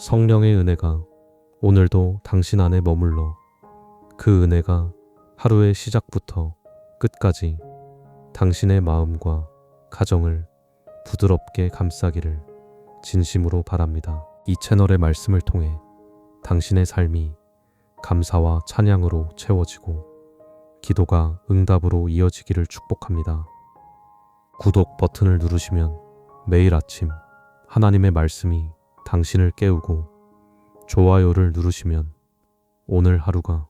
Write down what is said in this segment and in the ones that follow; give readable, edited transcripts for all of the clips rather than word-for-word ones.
성령의 은혜가 오늘도 당신 안에 머물러 그 은혜가 하루의 시작부터 끝까지 당신의 마음과 가정을 부드럽게 감싸기를 진심으로 바랍니다. 이 채널의 말씀을 통해 당신의 삶이 감사와 찬양으로 채워지고 기도가 응답으로 이어지기를 축복합니다. 구독 버튼을 누르시면 매일 아침 하나님의 말씀이 당신을 깨우고 좋아요를 누르시면 오늘 하루가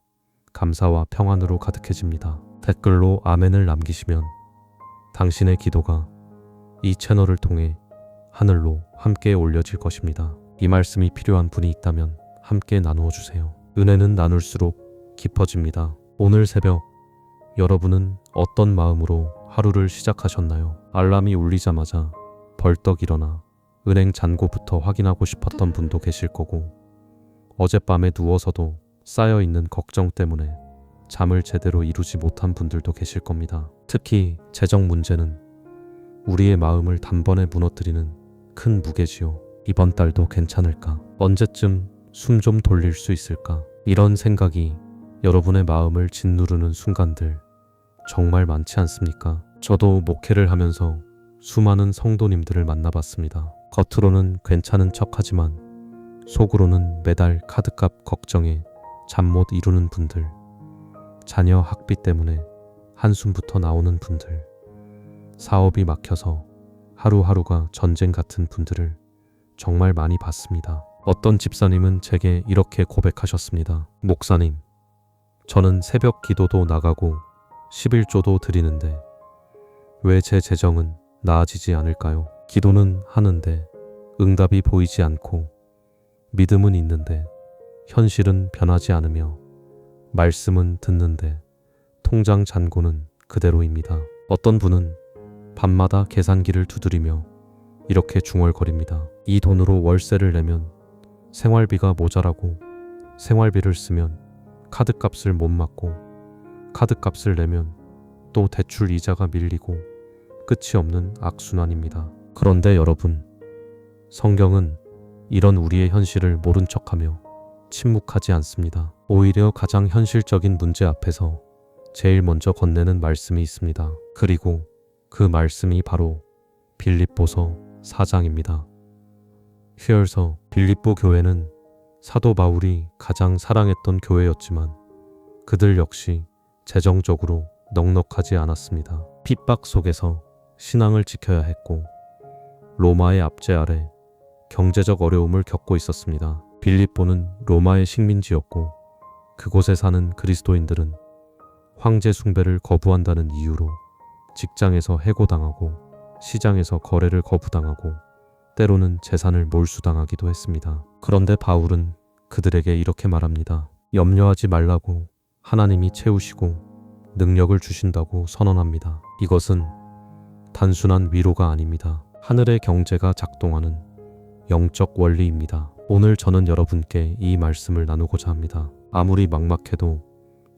감사와 평안으로 가득해집니다. 댓글로 아멘을 남기시면 당신의 기도가 이 채널을 통해 하늘로 함께 올려질 것입니다. 이 말씀이 필요한 분이 있다면 함께 나누어 주세요. 은혜는 나눌수록 깊어집니다. 오늘 새벽 여러분은 어떤 마음으로 하루를 시작하셨나요? 알람이 울리자마자 벌떡 일어나 은행 잔고부터 확인하고 싶었던 분도 계실 거고, 어젯밤에 누워서도 쌓여있는 걱정 때문에 잠을 제대로 이루지 못한 분들도 계실 겁니다. 특히 재정 문제는 우리의 마음을 단번에 무너뜨리는 큰 무게지요. 이번 달도 괜찮을까? 언제쯤 숨 좀 돌릴 수 있을까? 이런 생각이 여러분의 마음을 짓누르는 순간들 정말 많지 않습니까? 저도 목회를 하면서 수많은 성도님들을 만나봤습니다. 겉으로는 괜찮은 척하지만 속으로는 매달 카드값 걱정에 잠 못 이루는 분들, 자녀 학비 때문에 한숨부터 나오는 분들, 사업이 막혀서 하루하루가 전쟁 같은 분들을 정말 많이 봤습니다. 어떤 집사님은 제게 이렇게 고백하셨습니다. 목사님, 저는 새벽 기도도 나가고 11조도 드리는데 왜 제 재정은 나아지지 않을까요? 기도는 하는데 응답이 보이지 않고, 믿음은 있는데 현실은 변하지 않으며, 말씀은 듣는데 통장 잔고는 그대로입니다. 어떤 분은 밤마다 계산기를 두드리며 이렇게 중얼거립니다. 이 돈으로 월세를 내면 생활비가 모자라고, 생활비를 쓰면 카드값을 못 막고, 카드값을 내면 또 대출 이자가 밀리고 끝이 없는 악순환입니다. 그런데 여러분, 성경은 이런 우리의 현실을 모른 척하며 침묵하지 않습니다. 오히려 가장 현실적인 문제 앞에서 제일 먼저 건네는 말씀이 있습니다. 그리고 그 말씀이 바로 빌립보서 4장입니다. 히얼서 빌립보 교회는 사도 바울이 가장 사랑했던 교회였지만 그들 역시 재정적으로 넉넉하지 않았습니다. 핍박 속에서 신앙을 지켜야 했고 로마의 압제 아래 경제적 어려움을 겪고 있었습니다. 빌립보는 로마의 식민지였고 그곳에 사는 그리스도인들은 황제 숭배를 거부한다는 이유로 직장에서 해고당하고 시장에서 거래를 거부당하고 때로는 재산을 몰수당하기도 했습니다. 그런데 바울은 그들에게 이렇게 말합니다. 염려하지 말라고 하나님이 채우시고 능력을 주신다고 선언합니다. 이것은 단순한 위로가 아닙니다. 하늘의 경제가 작동하는 영적 원리입니다. 오늘 저는 여러분께 이 말씀을 나누고자 합니다. 아무리 막막해도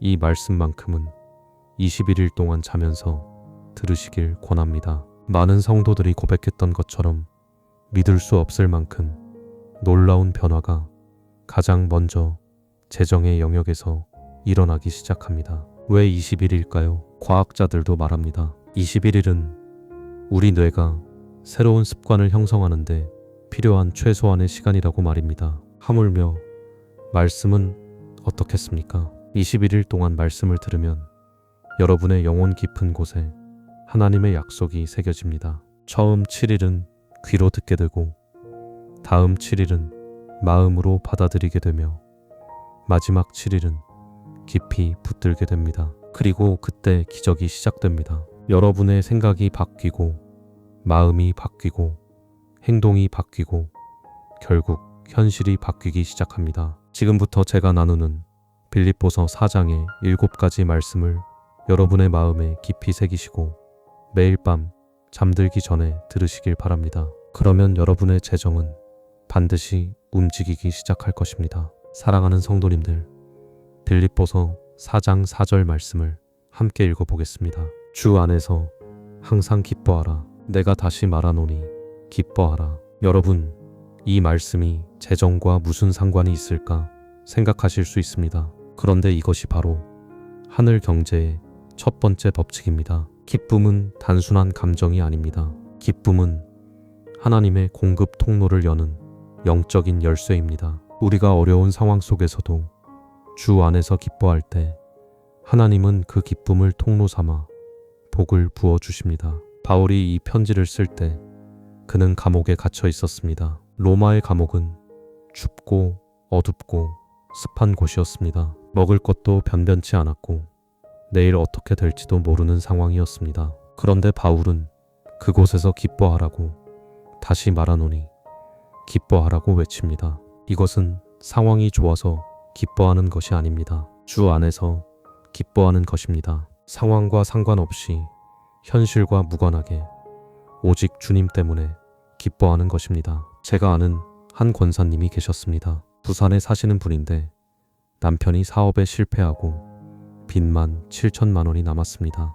이 말씀만큼은 21일 동안 자면서 들으시길 권합니다. 많은 성도들이 고백했던 것처럼 믿을 수 없을 만큼 놀라운 변화가 가장 먼저 재정의 영역에서 일어나기 시작합니다. 왜 21일까요? 과학자들도 말합니다. 21일은 우리 뇌가 새로운 습관을 형성하는데 필요한 최소한의 시간이라고 말입니다. 하물며 말씀은 어떻겠습니까? 21일 동안 말씀을 들으면 여러분의 영혼 깊은 곳에 하나님의 약속이 새겨집니다. 처음 7일은 귀로 듣게 되고, 다음 7일은 마음으로 받아들이게 되며, 마지막 7일은 깊이 붙들게 됩니다. 그리고 그때 기적이 시작됩니다. 여러분의 생각이 바뀌고, 마음이 바뀌고, 행동이 바뀌고, 결국 현실이 바뀌기 시작합니다. 지금부터 제가 나누는 빌립보서 4장의 7가지 말씀을 여러분의 마음에 깊이 새기시고 매일 밤 잠들기 전에 들으시길 바랍니다. 그러면 여러분의 재정은 반드시 움직이기 시작할 것입니다. 사랑하는 성도님들, 빌립보서 4장 4절 말씀을 함께 읽어보겠습니다. 주 안에서 항상 기뻐하라. 내가 다시 말하노니 기뻐하라. 여러분, 이 말씀이 재정과 무슨 상관이 있을까 생각하실 수 있습니다. 그런데 이것이 바로 하늘 경제의 첫 번째 법칙입니다. 기쁨은 단순한 감정이 아닙니다. 기쁨은 하나님의 공급 통로를 여는 영적인 열쇠입니다. 우리가 어려운 상황 속에서도 주 안에서 기뻐할 때 하나님은 그 기쁨을 통로 삼아 복을 부어 주십니다. 바울이 이 편지를 쓸 때 그는 감옥에 갇혀 있었습니다. 로마의 감옥은 춥고 어둡고 습한 곳이었습니다. 먹을 것도 변변치 않았고 내일 어떻게 될지도 모르는 상황이었습니다. 그런데 바울은 그곳에서 기뻐하라고 다시 말하노니 기뻐하라고 외칩니다. 이것은 상황이 좋아서 기뻐하는 것이 아닙니다. 주 안에서 기뻐하는 것입니다. 상황과 상관없이 현실과 무관하게 오직 주님 때문에 기뻐하는 것입니다. 제가 아는 한 권사님이 계셨습니다. 부산에 사시는 분인데 남편이 사업에 실패하고 빚만 7천만 원이 남았습니다.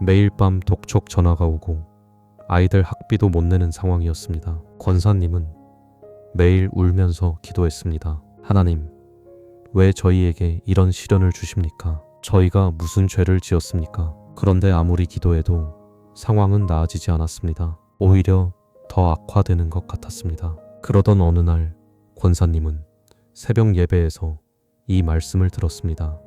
매일 밤 독촉 전화가 오고 아이들 학비도 못 내는 상황이었습니다. 권사님은 매일 울면서 기도했습니다. 하나님, 왜 저희에게 이런 시련을 주십니까? 저희가 무슨 죄를 지었습니까? 그런데 아무리 기도해도 상황은 나아지지 않았습니다. 오히려 더 악화되는 것 같았습니다. 그러던 어느 날 권사님은 새벽 예배에서 이 말씀을 들었습니다.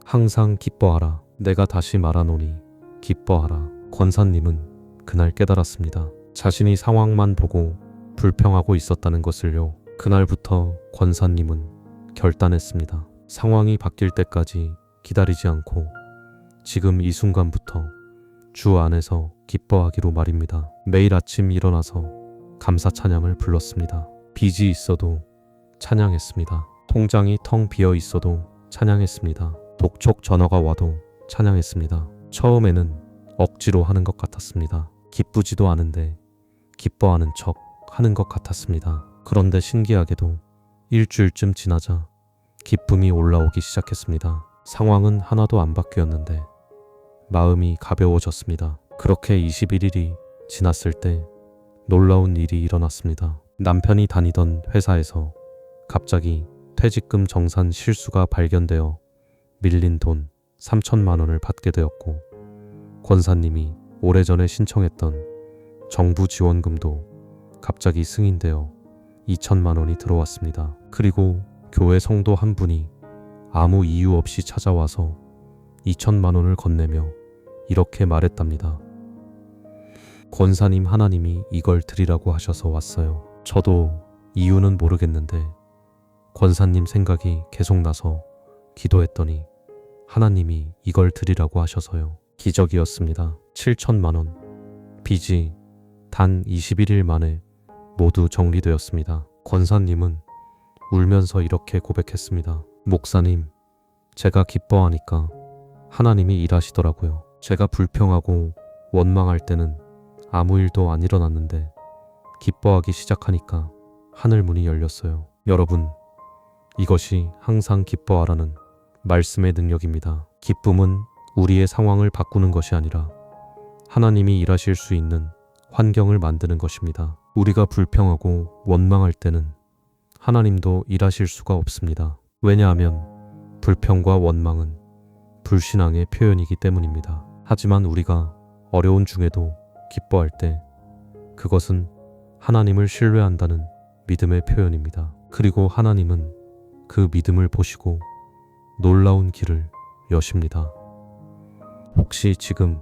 항상 기뻐하라. 내가 다시 말하노니 기뻐하라. 권사님은 그날 깨달았습니다. 자신이 상황만 보고 불평하고 있었다는 것을요. 그날부터 권사님은 결단했습니다. 상황이 바뀔 때까지 기다리지 않고 지금 이 순간부터 주 안에서 기뻐하기로 말입니다. 매일 아침 일어나서 감사 찬양을 불렀습니다. 빚이 있어도 찬양했습니다. 통장이 텅 비어 있어도 찬양했습니다. 독촉 전화가 와도 찬양했습니다. 처음에는 억지로 하는 것 같았습니다. 기쁘지도 않은데 기뻐하는 척 하는 것 같았습니다. 그런데 신기하게도 일주일쯤 지나자 기쁨이 올라오기 시작했습니다. 상황은 하나도 안 바뀌었는데 마음이 가벼워졌습니다. 그렇게 21일이 지났을 때 놀라운 일이 일어났습니다. 남편이 다니던 회사에서 갑자기 퇴직금 정산 실수가 발견되어 밀린 돈 3천만 원을 받게 되었고 권사님이 오래전에 신청했던 정부 지원금도 갑자기 승인되어 2천만 원이 들어왔습니다. 그리고 교회 성도 한 분이 아무 이유 없이 찾아와서 2천만 원을 건네며 이렇게 말했답니다. 권사님, 하나님이 이걸 드리라고 하셔서 왔어요. 저도 이유는 모르겠는데 권사님 생각이 계속 나서 기도했더니 하나님이 이걸 드리라고 하셔서요. 기적이었습니다. 7천만 원. 빚이 단 21일 만에 모두 정리되었습니다. 권사님은 울면서 이렇게 고백했습니다. 목사님, 제가 기뻐하니까 하나님이 일하시더라고요. 제가 불평하고 원망할 때는 아무 일도 안 일어났는데 기뻐하기 시작하니까 하늘 문이 열렸어요. 여러분, 이것이 항상 기뻐하라는 말씀의 능력입니다. 기쁨은 우리의 상황을 바꾸는 것이 아니라 하나님이 일하실 수 있는 환경을 만드는 것입니다. 우리가 불평하고 원망할 때는 하나님도 일하실 수가 없습니다. 왜냐하면 불평과 원망은 불신앙의 표현이기 때문입니다. 하지만 우리가 어려운 중에도 기뻐할 때 그것은 하나님을 신뢰한다는 믿음의 표현입니다. 그리고 하나님은 그 믿음을 보시고 놀라운 길을 여십니다. 혹시 지금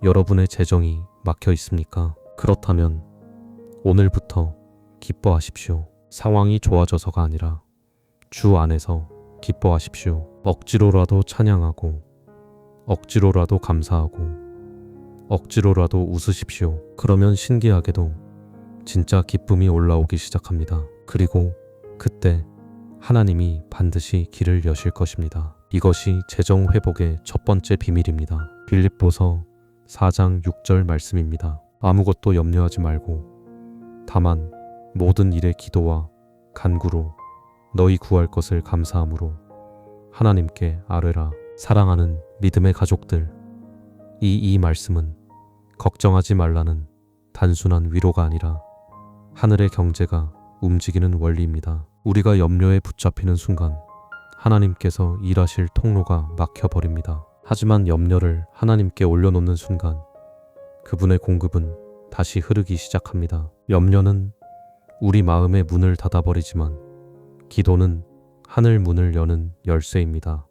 여러분의 재정이 막혀 있습니까? 그렇다면 오늘부터 기뻐하십시오. 상황이 좋아져서가 아니라 주 안에서 기뻐하십시오. 억지로라도 찬양하고 억지로라도 감사하고 억지로라도 웃으십시오. 그러면 신기하게도 진짜 기쁨이 올라오기 시작합니다. 그리고 그때 하나님이 반드시 길을 여실 것입니다. 이것이 재정 회복의 첫 번째 비밀입니다. 빌립보서 4장 6절 말씀입니다. 아무것도 염려하지 말고 다만 모든 일에 기도와 간구로 너희 구할 것을 감사함으로 하나님께 아뢰라. 사랑하는 믿음의 가족들, 이 말씀은 걱정하지 말라는 단순한 위로가 아니라 하늘의 경제가 움직이는 원리입니다. 우리가 염려에 붙잡히는 순간 하나님께서 일하실 통로가 막혀버립니다. 하지만 염려를 하나님께 올려놓는 순간 그분의 공급은 다시 흐르기 시작합니다. 염려는 우리 마음의 문을 닫아버리지만 기도는 하늘 문을 여는 열쇠입니다.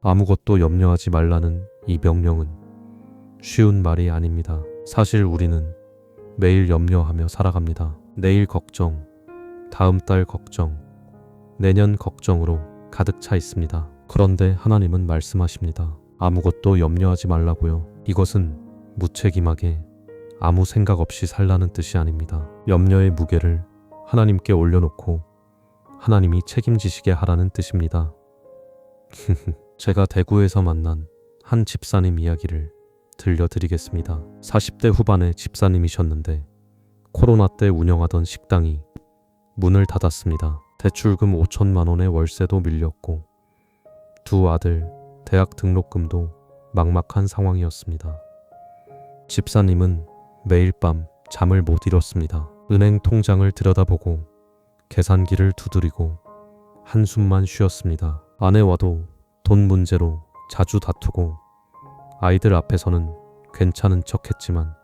아무것도 염려하지 말라는 이 명령은 쉬운 말이 아닙니다. 사실 우리는 매일 염려하며 살아갑니다. 내일 걱정, 다음 달 걱정, 내년 걱정으로 가득 차 있습니다. 그런데 하나님은 말씀하십니다. 아무것도 염려하지 말라고요. 이것은 무책임하게 아무 생각 없이 살라는 뜻이 아닙니다. 염려의 무게를 하나님께 올려놓고 하나님이 책임지시게 하라는 뜻입니다. 제가 대구에서 만난 한 집사님 이야기를 들려드리겠습니다. 40대 후반의 집사님이셨는데 코로나 때 운영하던 식당이 문을 닫았습니다. 대출금 5천만 원의 월세도 밀렸고 두 아들 대학 등록금도 막막한 상황이었습니다. 집사님은 매일 밤 잠을 못 이뤘습니다. 은행 통장을 들여다보고 계산기를 두드리고 한숨만 쉬었습니다. 아내와도 돈 문제로 자주 다투고 아이들 앞에서는 괜찮은 척했지만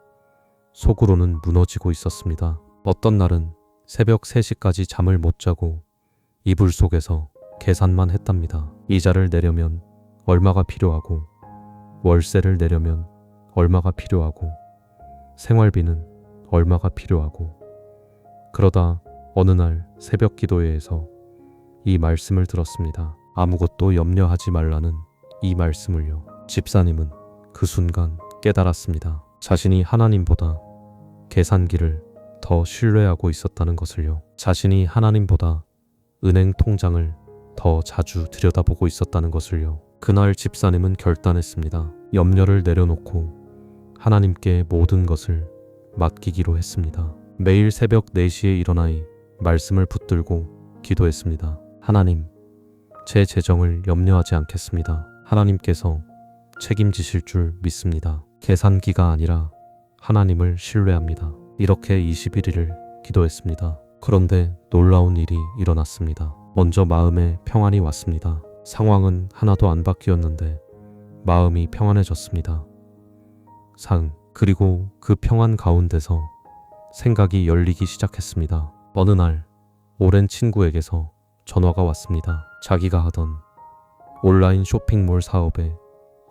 속으로는 무너지고 있었습니다. 어떤 날은 새벽 3시까지 잠을 못 자고 이불 속에서 계산만 했답니다. 이자를 내려면 얼마가 필요하고 월세를 내려면 얼마가 필요하고 생활비는 얼마가 필요하고 그러다 어느 날 새벽 기도회에서 이 말씀을 들었습니다. 아무것도 염려하지 말라는 이 말씀을요. 집사님은 그 순간 깨달았습니다. 자신이 하나님보다 계산기를 더 신뢰하고 있었다는 것을요. 자신이 하나님보다 은행 통장을 더 자주 들여다보고 있었다는 것을요. 그날 집사님은 결단했습니다. 염려를 내려놓고 하나님께 모든 것을 맡기기로 했습니다. 매일 새벽 4시에 일어나 말씀을 붙들고 기도했습니다. 하나님, 제 재정을 염려하지 않겠습니다. 하나님께서 책임지실 줄 믿습니다. 계산기가 아니라 하나님을 신뢰합니다. 이렇게 21일을 기도했습니다. 그런데 놀라운 일이 일어났습니다. 먼저 마음에 평안이 왔습니다. 상황은 하나도 안 바뀌었는데 마음이 평안해졌습니다. 그리고 그 평안 가운데서 생각이 열리기 시작했습니다. 어느 날 오랜 친구에게서 전화가 왔습니다. 자기가 하던 온라인 쇼핑몰 사업에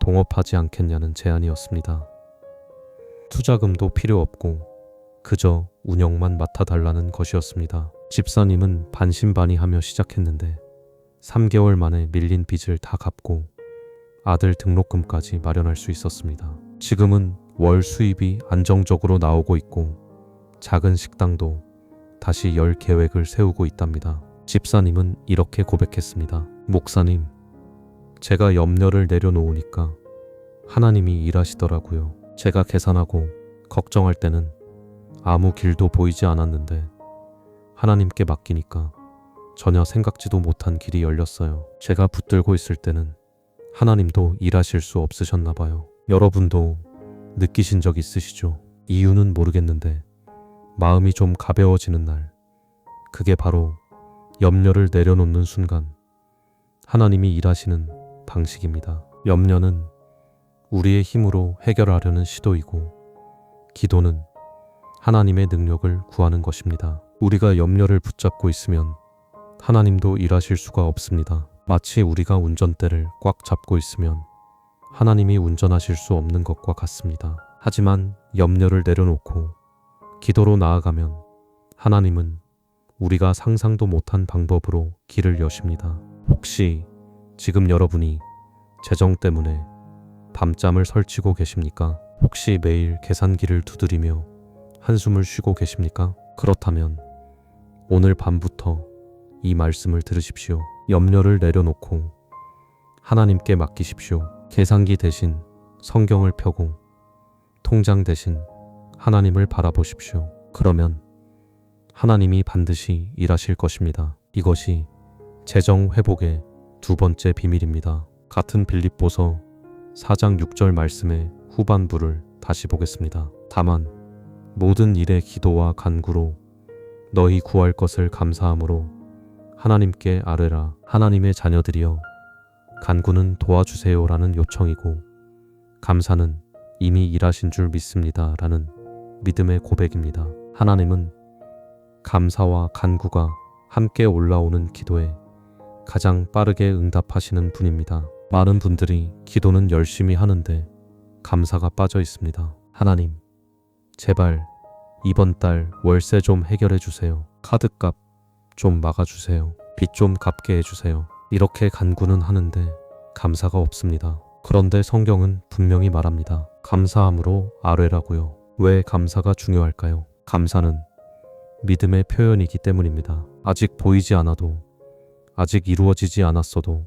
동업하지 않겠냐는 제안이었습니다. 투자금도 필요 없고 그저 운영만 맡아달라는 것이었습니다. 집사님은 반신반의하며 시작했는데 3개월 만에 밀린 빚을 다 갚고 아들 등록금까지 마련할 수 있었습니다. 지금은 월 수입이 안정적으로 나오고 있고 작은 식당도 다시 열 계획을 세우고 있답니다. 집사님은 이렇게 고백했습니다. 목사님, 제가 염려를 내려놓으니까 하나님이 일하시더라고요. 제가 계산하고 걱정할 때는 아무 길도 보이지 않았는데 하나님께 맡기니까 전혀 생각지도 못한 길이 열렸어요. 제가 붙들고 있을 때는 하나님도 일하실 수 없으셨나 봐요. 여러분도 느끼신 적 있으시죠? 이유는 모르겠는데 마음이 좀 가벼워지는 날, 그게 바로 염려를 내려놓는 순간 하나님이 일하시는 방식입니다. 염려는 우리의 힘으로 해결하려는 시도이고 기도는 하나님의 능력을 구하는 것입니다. 우리가 염려를 붙잡고 있으면 하나님도 일하실 수가 없습니다. 마치 우리가 운전대를 꽉 잡고 있으면 하나님이 운전하실 수 없는 것과 같습니다. 하지만 염려를 내려놓고 기도로 나아가면 하나님은 우리가 상상도 못한 방법으로 길을 여십니다. 혹시 지금 여러분이 재정 때문에 밤잠을 설치고 계십니까? 혹시 매일 계산기를 두드리며 한숨을 쉬고 계십니까? 그렇다면 오늘 밤부터 이 말씀을 들으십시오. 염려를 내려놓고 하나님께 맡기십시오. 계산기 대신 성경을 펴고 통장 대신 하나님을 바라보십시오. 그러면 하나님이 반드시 일하실 것입니다. 이것이 재정 회복의 두 번째 비밀입니다. 같은 빌립보서 4장 6절 말씀의 후반부를 다시 보겠습니다. 다만 모든 일에 기도와 간구로 너희 구할 것을 감사함으로 하나님께 아뢰라. 하나님의 자녀들이여 간구는 도와주세요라는 요청이고 감사는 이미 일하신 줄 믿습니다 라는 믿음의 고백입니다. 하나님은 감사와 간구가 함께 올라오는 기도에 가장 빠르게 응답하시는 분입니다. 많은 분들이 기도는 열심히 하는데 감사가 빠져 있습니다. 하나님, 제발 이번 달 월세 좀 해결해 주세요. 카드값 좀 막아주세요. 빚 좀 갚게 해주세요. 이렇게 간구는 하는데 감사가 없습니다. 그런데 성경은 분명히 말합니다. 감사함으로 아뢰라고요. 왜 감사가 중요할까요? 감사는 믿음의 표현이기 때문입니다. 아직 보이지 않아도, 아직 이루어지지 않았어도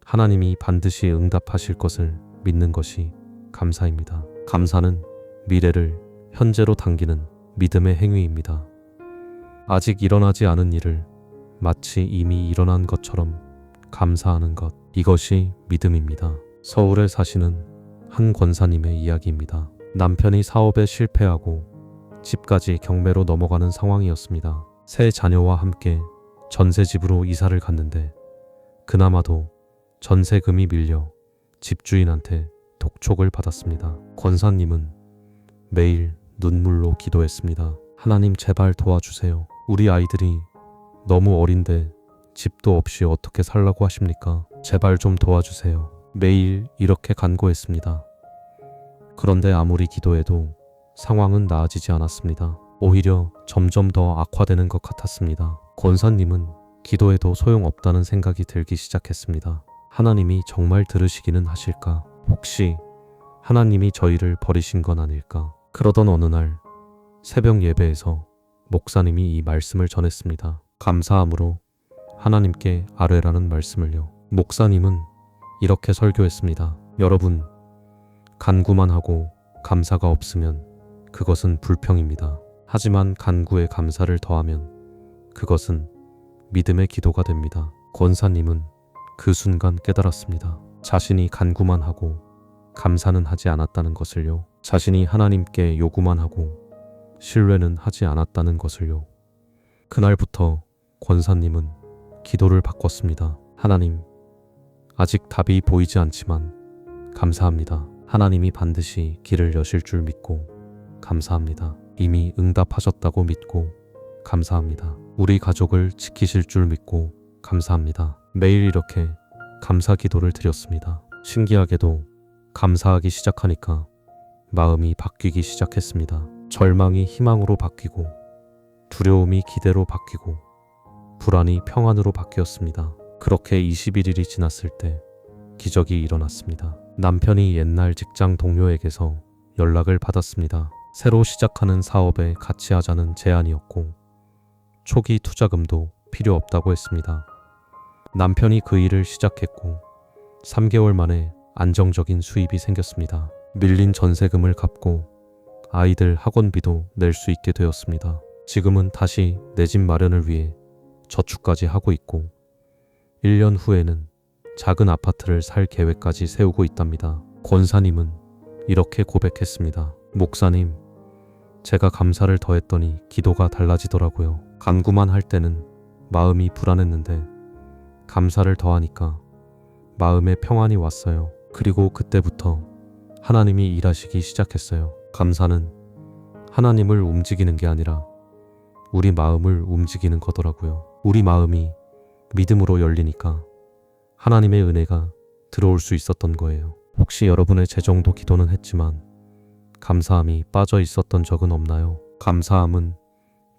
하나님이 반드시 응답하실 것을 믿는 것이 감사입니다. 감사는 미래를 현재로 당기는 믿음의 행위입니다. 아직 일어나지 않은 일을 마치 이미 일어난 것처럼 감사하는 것, 이것이 믿음입니다. 서울에 사시는 한 권사님의 이야기입니다. 남편이 사업에 실패하고 집까지 경매로 넘어가는 상황이었습니다. 세 자녀와 함께 전세집으로 이사를 갔는데 그나마도 전세금이 밀려 집주인한테 독촉을 받았습니다. 권사님은 매일 눈물로 기도했습니다. 하나님 제발 도와주세요. 우리 아이들이 너무 어린데 집도 없이 어떻게 살라고 하십니까? 제발 좀 도와주세요. 매일 이렇게 간구했습니다. 그런데 아무리 기도해도 상황은 나아지지 않았습니다. 오히려 점점 더 악화되는 것 같았습니다. 권사님은 기도해도 소용없다는 생각이 들기 시작했습니다. 하나님이 정말 들으시기는 하실까? 혹시 하나님이 저희를 버리신 건 아닐까? 그러던 어느 날 새벽 예배에서 목사님이 이 말씀을 전했습니다. 감사함으로 하나님께 아뢰라는 말씀을요. 목사님은 이렇게 설교했습니다. 여러분, 간구만 하고 감사가 없으면 그것은 불평입니다. 하지만 간구에 감사를 더하면 그것은 믿음의 기도가 됩니다. 권사님은 그 순간 깨달았습니다. 자신이 간구만 하고 감사는 하지 않았다는 것을요. 자신이 하나님께 요구만 하고 신뢰는 하지 않았다는 것을요. 그날부터 권사님은 기도를 바꿨습니다. 하나님, 아직 답이 보이지 않지만 감사합니다. 하나님이 반드시 길을 여실 줄 믿고 감사합니다. 이미 응답하셨다고 믿고 감사합니다. 우리 가족을 지키실 줄 믿고 감사합니다. 매일 이렇게 감사 기도를 드렸습니다. 신기하게도 감사하기 시작하니까 마음이 바뀌기 시작했습니다. 절망이 희망으로 바뀌고 두려움이 기대로 바뀌고 불안이 평안으로 바뀌었습니다. 그렇게 21일이 지났을 때 기적이 일어났습니다. 남편이 옛날 직장 동료에게서 연락을 받았습니다. 새로 시작하는 사업에 같이 하자는 제안이었고 초기 투자금도 필요 없다고 했습니다. 남편이 그 일을 시작했고 3개월 만에 안정적인 수입이 생겼습니다. 밀린 전세금을 갚고 아이들 학원비도 낼 수 있게 되었습니다. 지금은 다시 내 집 마련을 위해 저축까지 하고 있고 1년 후에는 작은 아파트를 살 계획까지 세우고 있답니다. 권사님은 이렇게 고백했습니다. 목사님, 제가 감사를 더했더니 기도가 달라지더라고요. 간구만 할 때는 마음이 불안했는데 감사를 더하니까 마음에 평안이 왔어요. 그리고 그때부터 하나님이 일하시기 시작했어요. 감사는 하나님을 움직이는 게 아니라 우리 마음을 움직이는 거더라고요. 우리 마음이 믿음으로 열리니까 하나님의 은혜가 들어올 수 있었던 거예요. 혹시 여러분의 재정도 기도는 했지만 감사함이 빠져 있었던 적은 없나요? 감사함은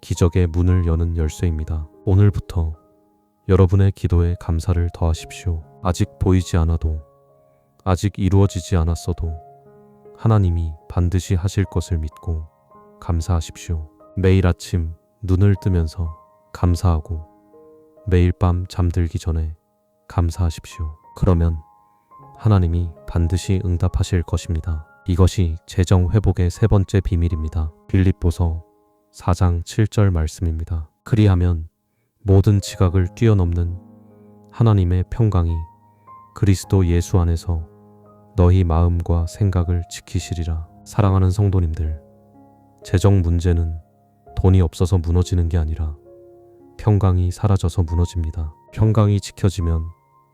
기적의 문을 여는 열쇠입니다. 오늘부터 여러분의 기도에 감사를 더하십시오. 아직 보이지 않아도, 아직 이루어지지 않았어도 하나님이 반드시 하실 것을 믿고 감사하십시오. 매일 아침 눈을 뜨면서 감사하고 매일 밤 잠들기 전에 감사하십시오. 그러면 하나님이 반드시 응답하실 것입니다. 이것이 재정 회복의 세 번째 비밀입니다. 빌립보서 4장 7절 말씀입니다. 그리하면 모든 지각을 뛰어넘는 하나님의 평강이 그리스도 예수 안에서 너희 마음과 생각을 지키시리라. 사랑하는 성도님들, 재정 문제는 돈이 없어서 무너지는 게 아니라 평강이 사라져서 무너집니다. 평강이 지켜지면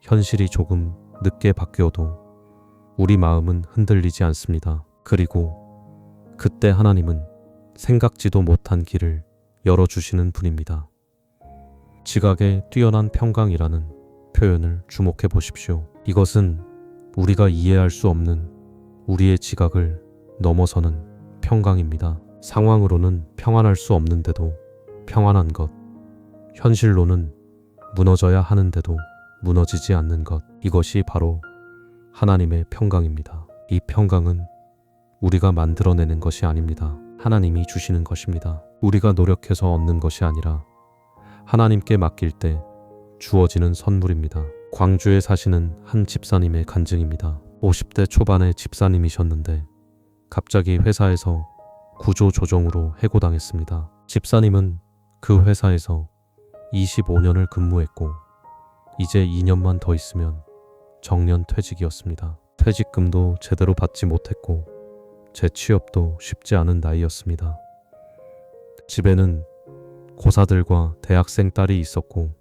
현실이 조금 늦게 바뀌어도 우리 마음은 흔들리지 않습니다. 그리고 그때 하나님은 생각지도 못한 길을 열어주시는 분입니다. 지각에 뛰어난 평강이라는 표현을 주목해 보십시오. 이것은 우리가 이해할 수 없는 우리의 지각을 넘어서는 평강입니다. 상황으로는 평안할 수 없는데도 평안한 것, 현실로는 무너져야 하는데도 무너지지 않는 것, 이것이 바로 하나님의 평강입니다. 이 평강은 우리가 만들어내는 것이 아닙니다. 하나님이 주시는 것입니다. 우리가 노력해서 얻는 것이 아니라 하나님께 맡길 때 주어지는 선물입니다. 광주에 사시는 한 집사님의 간증입니다. 50대 초반의 집사님이셨는데 갑자기 회사에서 구조조정으로 해고당했습니다. 집사님은 그 회사에서 25년을 근무했고 이제 2년만 더 있으면 정년 퇴직이었습니다. 퇴직금도 제대로 받지 못했고 재취업도 쉽지 않은 나이였습니다. 집에는 고사들과 대학생 딸이 있었고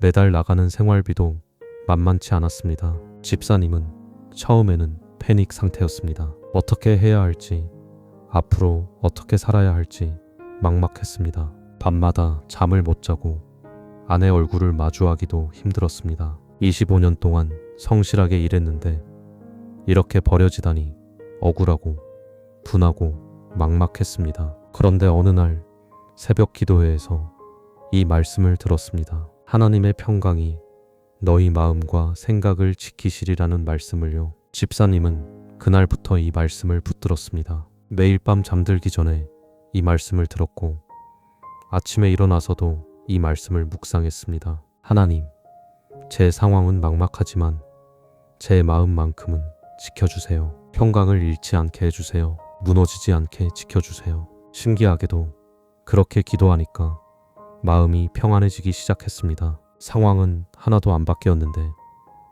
매달 나가는 생활비도 만만치 않았습니다. 집사님은 처음에는 패닉 상태였습니다. 어떻게 해야 할지, 앞으로 어떻게 살아야 할지 막막했습니다. 밤마다 잠을 못 자고 아내 얼굴을 마주하기도 힘들었습니다. 25년 동안 성실하게 일했는데 이렇게 버려지다니 억울하고 분하고 막막했습니다. 그런데 어느 날 새벽 기도회에서 이 말씀을 들었습니다. 하나님의 평강이 너희 마음과 생각을 지키시리라는 말씀을요. 집사님은 그날부터 이 말씀을 붙들었습니다. 매일 밤 잠들기 전에 이 말씀을 들었고 아침에 일어나서도 이 말씀을 묵상했습니다. 하나님, 제 상황은 막막하지만 제 마음만큼은 지켜주세요. 평강을 잃지 않게 해주세요. 무너지지 않게 지켜주세요. 신기하게도 그렇게 기도하니까 마음이 평안해지기 시작했습니다. 상황은 하나도 안 바뀌었는데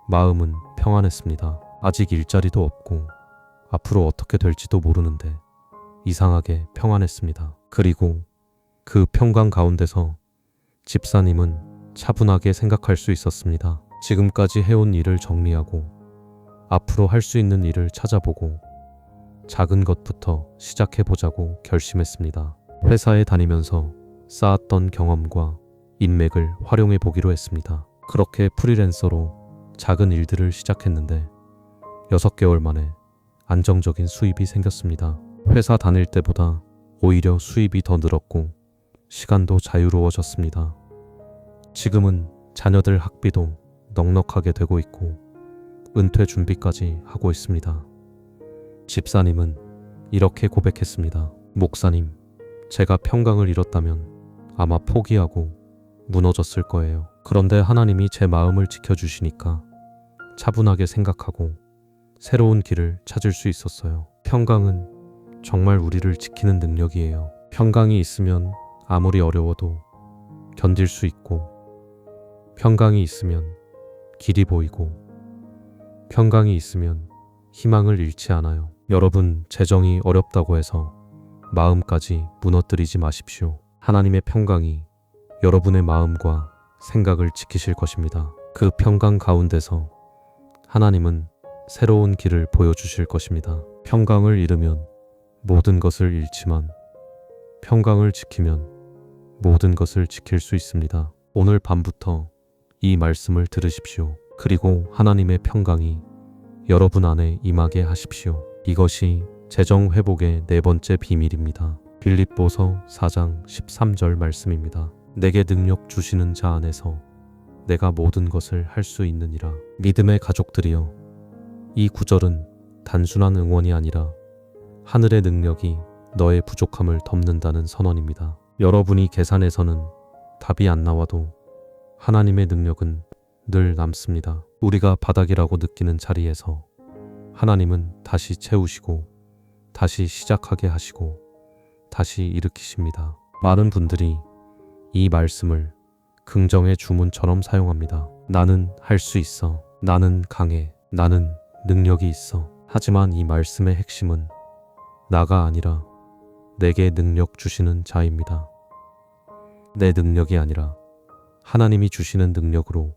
마음은 평안했습니다. 아직 일자리도 없고 앞으로 어떻게 될지도 모르는데 이상하게 평안했습니다. 그리고 그 평강 가운데서 집사님은 차분하게 생각할 수 있었습니다. 지금까지 해온 일을 정리하고 앞으로 할 수 있는 일을 찾아보고 작은 것부터 시작해보자고 결심했습니다. 회사에 다니면서 쌓았던 경험과 인맥을 활용해 보기로 했습니다. 그렇게 프리랜서로 작은 일들을 시작했는데 6개월 만에 안정적인 수입이 생겼습니다. 회사 다닐 때보다 오히려 수입이 더 늘었고 시간도 자유로워졌습니다. 지금은 자녀들 학비도 넉넉하게 되고 있고 은퇴 준비까지 하고 있습니다. 집사님은 이렇게 고백했습니다. 목사님, 제가 평강을 잃었다면 아마 포기하고 무너졌을 거예요. 그런데 하나님이 제 마음을 지켜주시니까 차분하게 생각하고 새로운 길을 찾을 수 있었어요. 평강은 정말 우리를 지키는 능력이에요. 평강이 있으면 아무리 어려워도 견딜 수 있고, 평강이 있으면 길이 보이고, 평강이 있으면 희망을 잃지 않아요. 여러분, 재정이 어렵다고 해서 마음까지 무너뜨리지 마십시오. 하나님의 평강이 여러분의 마음과 생각을 지키실 것입니다. 그 평강 가운데서 하나님은 새로운 길을 보여주실 것입니다. 평강을 잃으면 모든 것을 잃지만 평강을 지키면 모든 것을 지킬 수 있습니다. 오늘 밤부터 이 말씀을 들으십시오. 그리고 하나님의 평강이 여러분 안에 임하게 하십시오. 이것이 재정 회복의 네 번째 비밀입니다. 빌립보서 4장 13절 말씀입니다. 내게 능력 주시는 자 안에서 내가 모든 것을 할 수 있느니라. 믿음의 가족들이여, 이 구절은 단순한 응원이 아니라 하늘의 능력이 너의 부족함을 덮는다는 선언입니다. 여러분이 계산해서는 답이 안 나와도 하나님의 능력은 늘 남습니다. 우리가 바닥이라고 느끼는 자리에서 하나님은 다시 채우시고 다시 시작하게 하시고 다시 일으키십니다. 많은 분들이 이 말씀을 긍정의 주문처럼 사용합니다. 나는 할 수 있어. 나는 강해. 나는 능력이 있어. 하지만 이 말씀의 핵심은 나가 아니라 내게 능력 주시는 자입니다. 내 능력이 아니라 하나님이 주시는 능력으로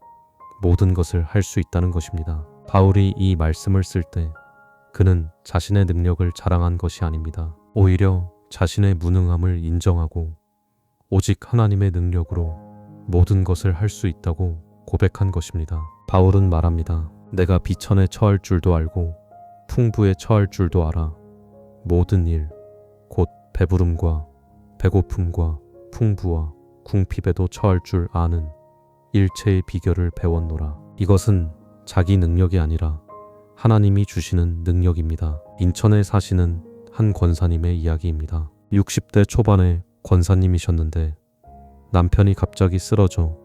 모든 것을 할 수 있다는 것입니다. 바울이 이 말씀을 쓸 때 그는 자신의 능력을 자랑한 것이 아닙니다. 오히려 자신의 무능함을 인정하고 오직 하나님의 능력으로 모든 것을 할 수 있다고 고백한 것입니다. 바울은 말합니다. 내가 비천에 처할 줄도 알고 풍부에 처할 줄도 알아. 모든 일, 곧 배부름과 배고픔과 풍부와 궁핍에도 처할 줄 아는 일체의 비결을 배웠노라. 이것은 자기 능력이 아니라 하나님이 주시는 능력입니다. 인천에 사시는 한 권사님의 이야기입니다. 60대 초반의 권사님이셨는데 남편이 갑자기 쓰러져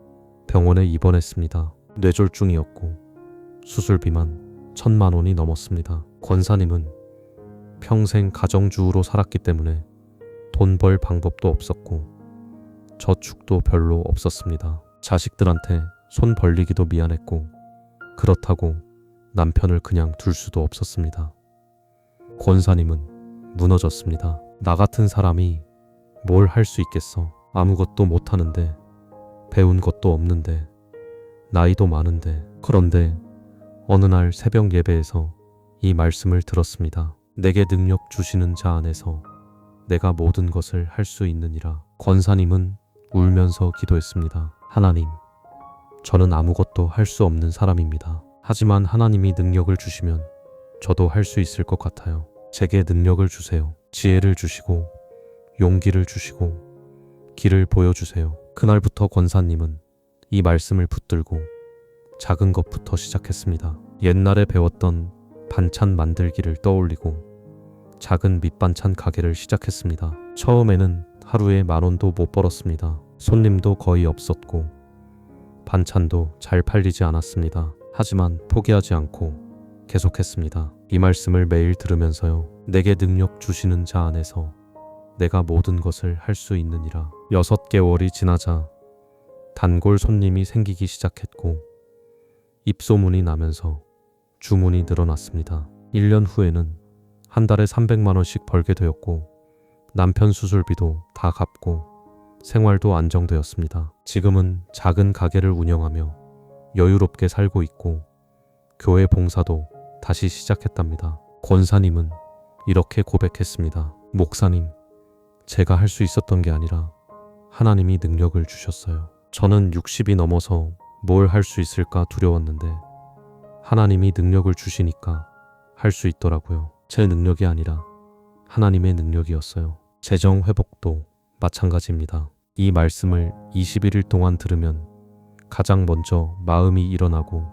병원에 입원했습니다. 뇌졸중이었고 수술비만 1,000만 원이 넘었습니다. 권사님은 평생 가정주부로 살았기 때문에 돈 벌 방법도 없었고 저축도 별로 없었습니다. 자식들한테 손 벌리기도 미안했고 그렇다고 남편을 그냥 둘 수도 없었습니다. 권사님은 무너졌습니다. 나 같은 사람이 뭘 할 수 있겠어. 아무것도 못하는데 배운 것도 없는데 나이도 많은데. 그런데 어느 날 새벽 예배에서 이 말씀을 들었습니다. 내게 능력 주시는 자 안에서 내가 모든 것을 할 수 있느니라. 권사님은 울면서 기도했습니다. 하나님, 저는 아무것도 할 수 없는 사람입니다. 하지만 하나님이 능력을 주시면 저도 할 수 있을 것 같아요. 제게 능력을 주세요. 지혜를 주시고 용기를 주시고 길을 보여주세요. 그날부터 권사님은 이 말씀을 붙들고 작은 것부터 시작했습니다. 옛날에 배웠던 반찬 만들기를 떠올리고 작은 밑반찬 가게를 시작했습니다. 처음에는 하루에 10,000원도 못 벌었습니다. 손님도 거의 없었고 반찬도 잘 팔리지 않았습니다. 하지만 포기하지 않고 계속했습니다. 이 말씀을 매일 들으면서요. 내게 능력 주시는 자 안에서 내가 모든 것을 할 수 있느니라. 6개월이 지나자 단골 손님이 생기기 시작했고 입소문이 나면서 주문이 늘어났습니다. 1년 후에는 한 달에 300만 원씩 벌게 되었고 남편 수술비도 다 갚고 생활도 안정되었습니다. 지금은 작은 가게를 운영하며 여유롭게 살고 있고 교회 봉사도 다시 시작했답니다. 권사님은 이렇게 고백했습니다. 목사님, 제가 할 수 있었던 게 아니라 하나님이 능력을 주셨어요. 저는 60이 넘어서 뭘 할 수 있을까 두려웠는데 하나님이 능력을 주시니까 할 수 있더라고요. 제 능력이 아니라 하나님의 능력이었어요. 재정 회복도 마찬가지입니다. 이 말씀을 21일 동안 들으면 가장 먼저 마음이 일어나고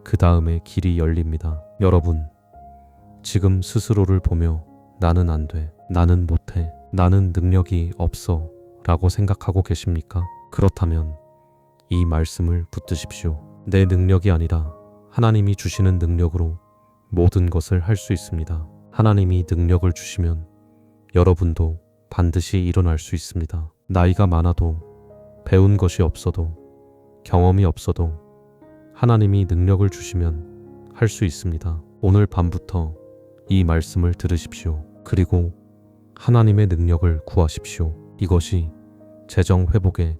그 다음에 길이 열립니다. 여러분, 지금 스스로를 보며 나는 안 돼, 나는 못해, 나는 능력이 없어 라고 생각하고 계십니까? 그렇다면 이 말씀을 붙드십시오. 내 능력이 아니라 하나님이 주시는 능력으로 모든 것을 할 수 있습니다. 하나님이 능력을 주시면 여러분도 반드시 일어날 수 있습니다. 나이가 많아도 배운 것이 없어도 경험이 없어도 하나님이 능력을 주시면 할 수 있습니다. 오늘 밤부터 이 말씀을 들으십시오. 그리고 하나님의 능력을 구하십시오. 이것이 재정 회복의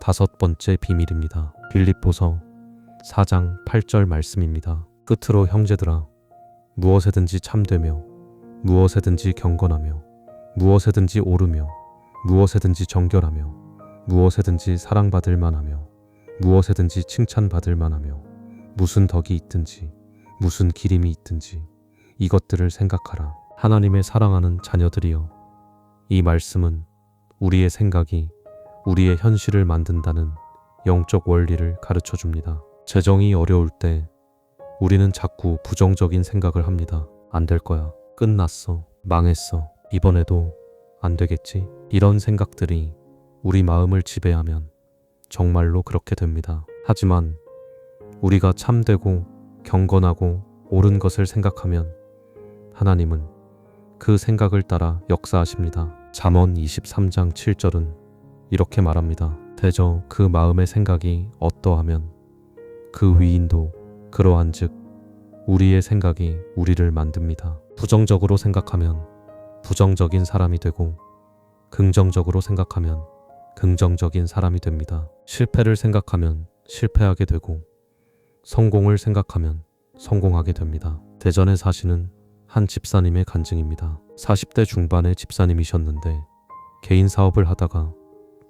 5번째 비밀입니다. 빌립보서 4장 8절 말씀입니다. 끝으로 형제들아, 무엇에든지 참되며 무엇에든지 경건하며 무엇에든지 오르며 무엇에든지 정결하며 무엇에든지 사랑받을 만하며 무엇에든지 칭찬받을 만하며 무슨 덕이 있든지 무슨 기림이 있든지 이것들을 생각하라. 하나님의 사랑하는 자녀들이여, 이 말씀은 우리의 생각이 우리의 현실을 만든다는 영적 원리를 가르쳐 줍니다. 재정이 어려울 때 우리는 자꾸 부정적인 생각을 합니다. 안 될 거야. 끝났어. 망했어. 이번에도 안 되겠지. 이런 생각들이 우리 마음을 지배하면 정말로 그렇게 됩니다. 하지만 우리가 참되고 경건하고 옳은 것을 생각하면 하나님은 그 생각을 따라 역사하십니다. 잠언 23장 7절은 이렇게 말합니다. 대저 그 마음의 생각이 어떠하면 그 위인도 그러한즉 우리의 생각이 우리를 만듭니다. 부정적으로 생각하면 부정적인 사람이 되고 긍정적으로 생각하면 긍정적인 사람이 됩니다. 실패를 생각하면 실패하게 되고 성공을 생각하면 성공하게 됩니다. 대전에 사시는 한 집사님의 간증입니다. 40대 중반의 집사님이셨는데 개인 사업을 하다가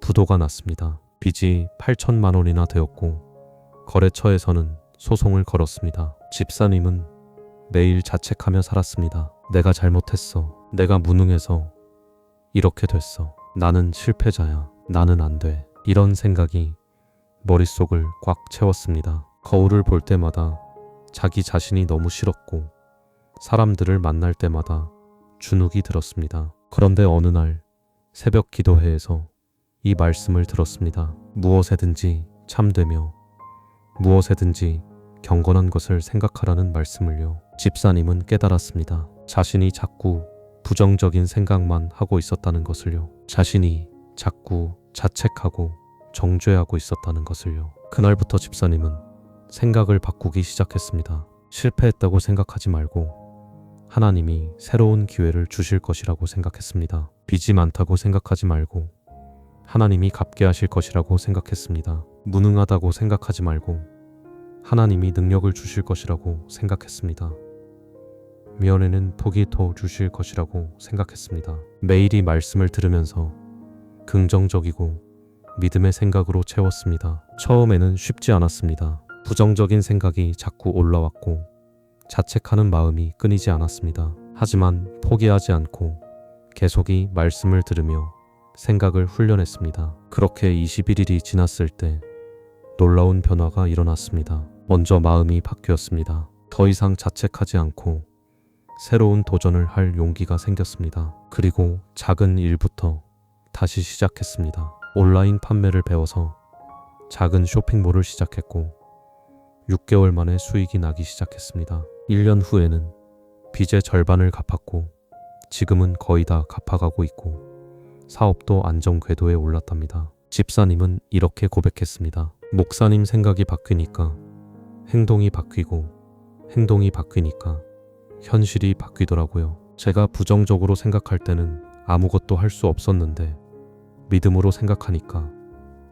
부도가 났습니다. 빚이 8천만 원이나 되었고 거래처에서는 소송을 걸었습니다. 집사님은 매일 자책하며 살았습니다. 내가 잘못했어. 내가 무능해서 이렇게 됐어. 나는 실패자야. 나는 안 돼. 이런 생각이 머릿속을 꽉 채웠습니다. 거울을 볼 때마다 자기 자신이 너무 싫었고 사람들을 만날 때마다 주눅이 들었습니다. 그런데 어느 날 새벽 기도회에서 이 말씀을 들었습니다. 무엇에든지 참되며 무엇에든지 경건한 것을 생각하라는 말씀을요. 집사님은 깨달았습니다. 자신이 자꾸 부정적인 생각만 하고 있었다는 것을요. 자신이 자꾸 자책하고 정죄하고 있었다는 것을요. 그날부터 집사님은 생각을 바꾸기 시작했습니다. 실패했다고 생각하지 말고 하나님이 새로운 기회를 주실 것이라고 생각했습니다. 빚이 많다고 생각하지 말고 하나님이 갚게 하실 것이라고 생각했습니다. 무능하다고 생각하지 말고 하나님이 능력을 주실 것이라고 생각했습니다. 미연에는 복이 더 주실 것이라고 생각했습니다. 매일이 말씀을 들으면서 긍정적이고 믿음의 생각으로 채웠습니다. 처음에는 쉽지 않았습니다. 부정적인 생각이 자꾸 올라왔고 자책하는 마음이 끊이지 않았습니다. 하지만 포기하지 않고 계속이 말씀을 들으며 생각을 훈련했습니다. 그렇게 21일이 지났을 때 놀라운 변화가 일어났습니다. 먼저 마음이 바뀌었습니다. 더 이상 자책하지 않고 새로운 도전을 할 용기가 생겼습니다. 그리고 작은 일부터 다시 시작했습니다. 온라인 판매를 배워서 작은 쇼핑몰을 시작했고 6개월 만에 수익이 나기 시작했습니다. 1년 후에는 빚의 절반을 갚았고 지금은 거의 다 갚아가고 있고 사업도 안정 궤도에 올랐답니다. 집사님은 이렇게 고백했습니다. 목사님 생각이 바뀌니까 행동이 바뀌고 행동이 바뀌니까 현실이 바뀌더라고요. 제가 부정적으로 생각할 때는 아무것도 할 수 없었는데 믿음으로 생각하니까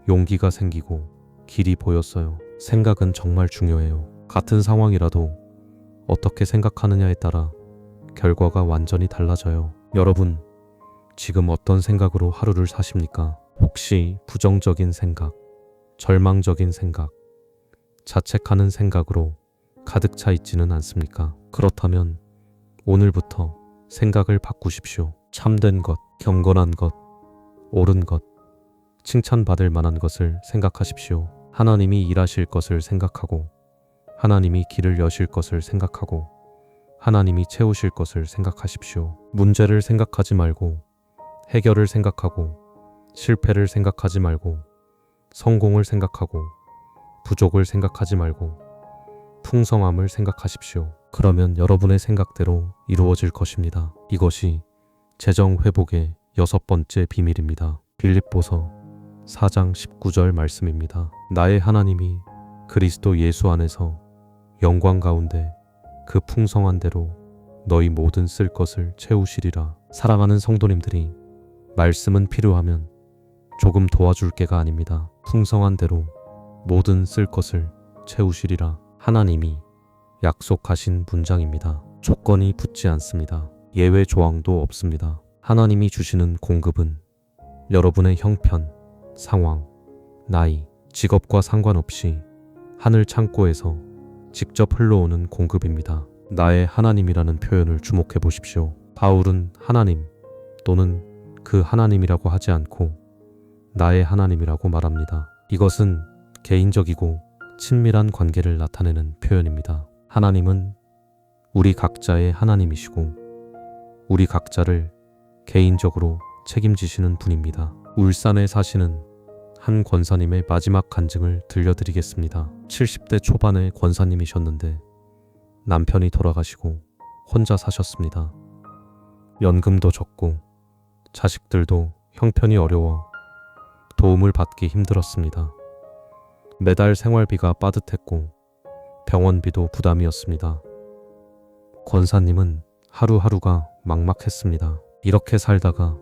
용기가 생기고 길이 보였어요. 생각은 정말 중요해요. 같은 상황이라도 어떻게 생각하느냐에 따라 결과가 완전히 달라져요. 여러분, 지금 어떤 생각으로 하루를 사십니까? 혹시 부정적인 생각, 절망적인 생각, 자책하는 생각으로 가득 차 있지는 않습니까? 그렇다면 오늘부터 생각을 바꾸십시오. 참된 것, 경건한 것, 옳은 것, 칭찬받을 만한 것을 생각하십시오. 하나님이 일하실 것을 생각하고 하나님이 길을 여실 것을 생각하고 하나님이 채우실 것을 생각하십시오. 문제를 생각하지 말고 해결을 생각하고 실패를 생각하지 말고 성공을 생각하고 부족을 생각하지 말고 풍성함을 생각하십시오. 그러면 여러분의 생각대로 이루어질 것입니다. 이것이 재정 회복의 6번째 비밀입니다. 빌립보서 4장 19절 말씀입니다. 나의 하나님이 그리스도 예수 안에서 영광 가운데 그 풍성한 대로 너희 모든 쓸 것을 채우시리라. 사랑하는 성도님들이 말씀은 필요하면 조금 도와줄 게가 아닙니다. 풍성한 대로 모든 쓸 것을 채우시리라. 하나님이 약속하신 문장입니다. 조건이 붙지 않습니다. 예외 조항도 없습니다. 하나님이 주시는 공급은 여러분의 형편, 상황, 나이, 직업과 상관없이 하늘 창고에서 직접 흘러오는 공급입니다. 나의 하나님이라는 표현을 주목해 보십시오. 바울은 하나님 또는 그 하나님이라고 하지 않고 나의 하나님이라고 말합니다. 이것은 개인적이고 친밀한 관계를 나타내는 표현입니다. 하나님은 우리 각자의 하나님이시고 우리 각자를 개인적으로 책임지시는 분입니다. 울산에 사시는 한 권사님의 마지막 간증을 들려드리겠습니다. 70대 초반의 권사님이셨는데 남편이 돌아가시고 혼자 사셨습니다. 연금도 적고 자식들도 형편이 어려워 도움을 받기 힘들었습니다. 매달 생활비가 빠듯했고 병원비도 부담이었습니다. 권사님은 하루하루가 막막했습니다. 이렇게 살다가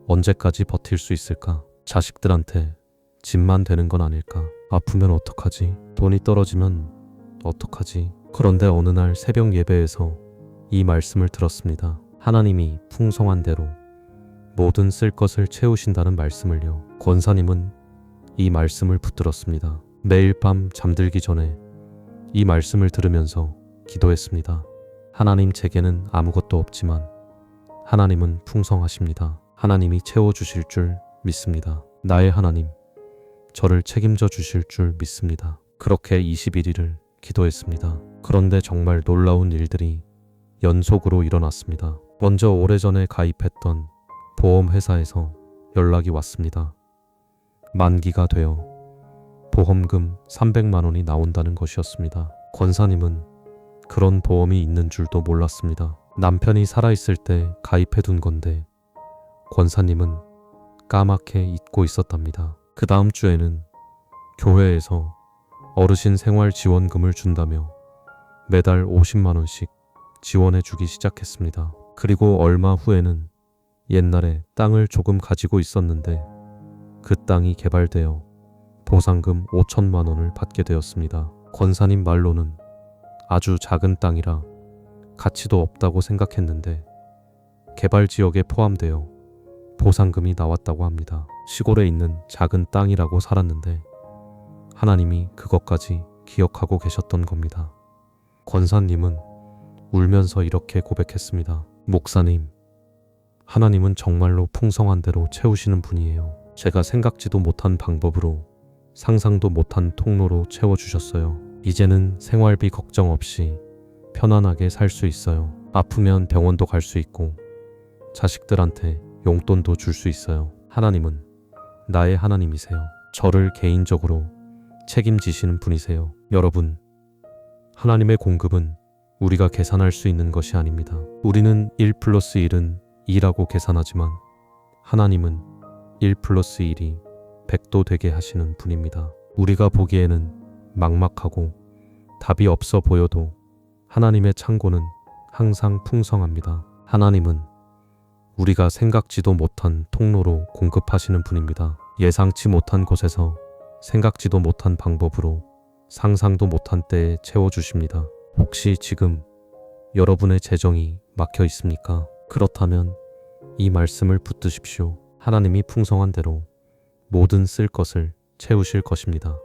언제까지 버틸 수 있을까? 자식들한테 집만 되는 건 아닐까? 아프면 어떡하지? 돈이 떨어지면 어떡하지? 그런데 어느 날 새벽 예배에서 이 말씀을 들었습니다. 하나님이 풍성한 대로 모든 쓸 것을 채우신다는 말씀을요. 권사님은 이 말씀을 붙들었습니다. 매일 밤 잠들기 전에 이 말씀을 들으면서 기도했습니다. 하나님, 제게는 아무것도 없지만 하나님은 풍성하십니다. 하나님이 채워주실 줄 믿습니다. 나의 하나님, 저를 책임져 주실 줄 믿습니다. 그렇게 21일을 기도했습니다. 그런데 정말 놀라운 일들이 연속으로 일어났습니다. 먼저 오래전에 가입했던 보험회사에서 연락이 왔습니다. 만기가 되어 보험금 300만 원이 나온다는 것이었습니다. 권사님은 그런 보험이 있는 줄도 몰랐습니다. 남편이 살아있을 때 가입해둔 건데 권사님은 까맣게 잊고 있었답니다. 그 다음 주에는 교회에서 어르신 생활 지원금을 준다며 매달 50만 원씩 지원해 주기 시작했습니다. 그리고 얼마 후에는 옛날에 땅을 조금 가지고 있었는데 그 땅이 개발되어 보상금 5천만 원을 받게 되었습니다. 권사님 말로는 아주 작은 땅이라 가치도 없다고 생각했는데 개발 지역에 포함되어 보상금이 나왔다고 합니다. 시골에 있는 작은 땅이라고 살았는데 하나님이 그것까지 기억하고 계셨던 겁니다. 권사님은 울면서 이렇게 고백했습니다. 목사님, 하나님은 정말로 풍성한 대로 채우시는 분이에요. 제가 생각지도 못한 방법으로, 상상도 못한 통로로 채워주셨어요. 이제는 생활비 걱정 없이 편안하게 살 수 있어요. 아프면 병원도 갈 수 있고 자식들한테 용돈도 줄 수 있어요. 하나님은 나의 하나님이세요. 저를 개인적으로 책임지시는 분이세요. 여러분, 하나님의 공급은 우리가 계산할 수 있는 것이 아닙니다. 우리는 1 플러스 1은 2라고 계산하지만 하나님은 1 플러스 1이 100도 되게 하시는 분입니다. 우리가 보기에는 막막하고 답이 없어 보여도 하나님의 창고는 항상 풍성합니다. 하나님은 우리가 생각지도 못한 통로로 공급하시는 분입니다. 예상치 못한 곳에서 생각지도 못한 방법으로 상상도 못한 때에 채워주십니다. 혹시 지금 여러분의 재정이 막혀 있습니까? 그렇다면 이 말씀을 붙드십시오. 하나님이 풍성한 대로 모든 쓸 것을 채우실 것입니다.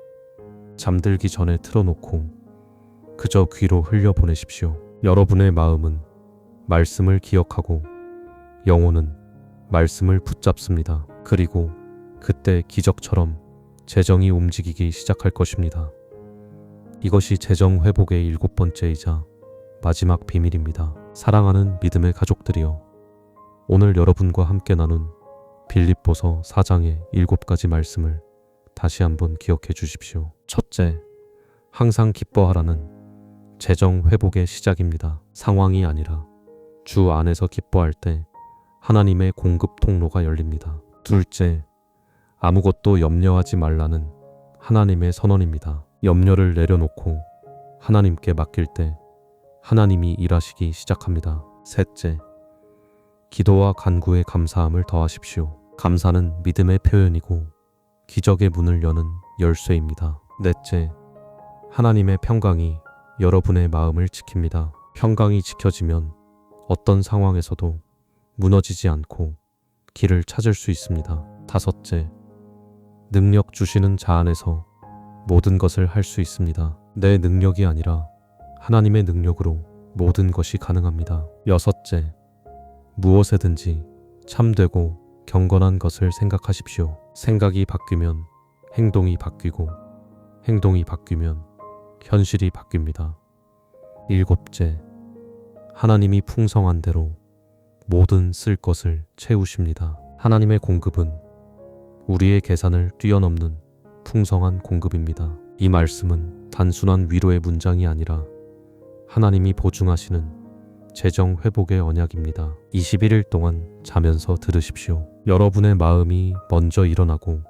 잠들기 전에 틀어놓고 그저 귀로 흘려보내십시오. 여러분의 마음은 말씀을 기억하고 영혼은 말씀을 붙잡습니다. 그리고 그때 기적처럼 재정이 움직이기 시작할 것입니다. 이것이 재정 회복의 7번째이자 마지막 비밀입니다. 사랑하는 믿음의 가족들이여, 오늘 여러분과 함께 나눈 빌립보서 4장의 7가지 말씀을 다시 한번 기억해 주십시오. 첫째, 항상 기뻐하라는 재정 회복의 시작입니다. 상황이 아니라 주 안에서 기뻐할 때 하나님의 공급 통로가 열립니다. 둘째, 아무것도 염려하지 말라는 하나님의 선언입니다. 염려를 내려놓고 하나님께 맡길 때 하나님이 일하시기 시작합니다. 셋째, 기도와 간구에 감사함을 더하십시오. 감사는 믿음의 표현이고 기적의 문을 여는 열쇠입니다. 넷째, 하나님의 평강이 여러분의 마음을 지킵니다. 평강이 지켜지면 어떤 상황에서도 무너지지 않고 길을 찾을 수 있습니다. 다섯째, 능력 주시는 자 안에서 모든 것을 할 수 있습니다. 내 능력이 아니라 하나님의 능력으로 모든 것이 가능합니다. 여섯째, 무엇에든지 참되고 경건한 것을 생각하십시오. 생각이 바뀌면 행동이 바뀌고 행동이 바뀌면 현실이 바뀝니다. 일곱째, 하나님이 풍성한 대로 모든 쓸 것을 채우십니다. 하나님의 공급은 우리의 계산을 뛰어넘는 풍성한 공급입니다. 이 말씀은 단순한 위로의 문장이 아니라 하나님이 보증하시는 재정 회복의 언약입니다. 21일 동안 자면서 들으십시오. 여러분의 마음이 먼저 일어나고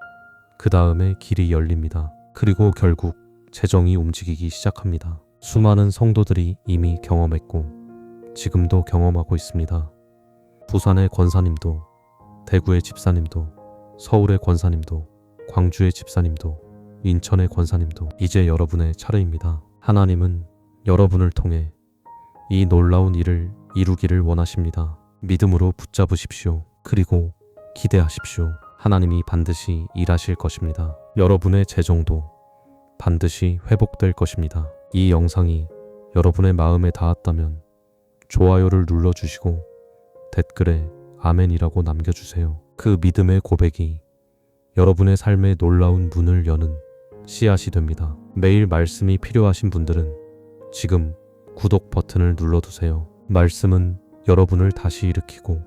그 다음에 길이 열립니다. 그리고 결국 재정이 움직이기 시작합니다. 수많은 성도들이 이미 경험했고 지금도 경험하고 있습니다. 부산의 권사님도 대구의 집사님도, 서울의 권사님도, 광주의 집사님도, 인천의 권사님도 이제 여러분의 차례입니다. 하나님은 여러분을 통해 이 놀라운 일을 이루기를 원하십니다. 믿음으로 붙잡으십시오. 그리고 기대하십시오. 하나님이 반드시 일하실 것입니다. 여러분의 재정도 반드시 회복될 것입니다. 이 영상이 여러분의 마음에 닿았다면 좋아요를 눌러주시고 댓글에 아멘이라고 남겨주세요. 그 믿음의 고백이 여러분의 삶에 놀라운 문을 여는 씨앗이 됩니다. 매일 말씀이 필요하신 분들은 지금 구독 버튼을 눌러두세요. 말씀은 여러분을 다시 일으키고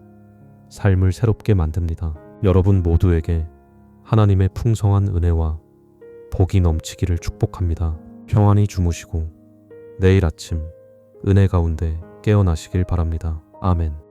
삶을 새롭게 만듭니다. 여러분 모두에게 하나님의 풍성한 은혜와 복이 넘치기를 축복합니다. 평안히 주무시고 내일 아침 은혜 가운데 깨어나시길 바랍니다. 아멘.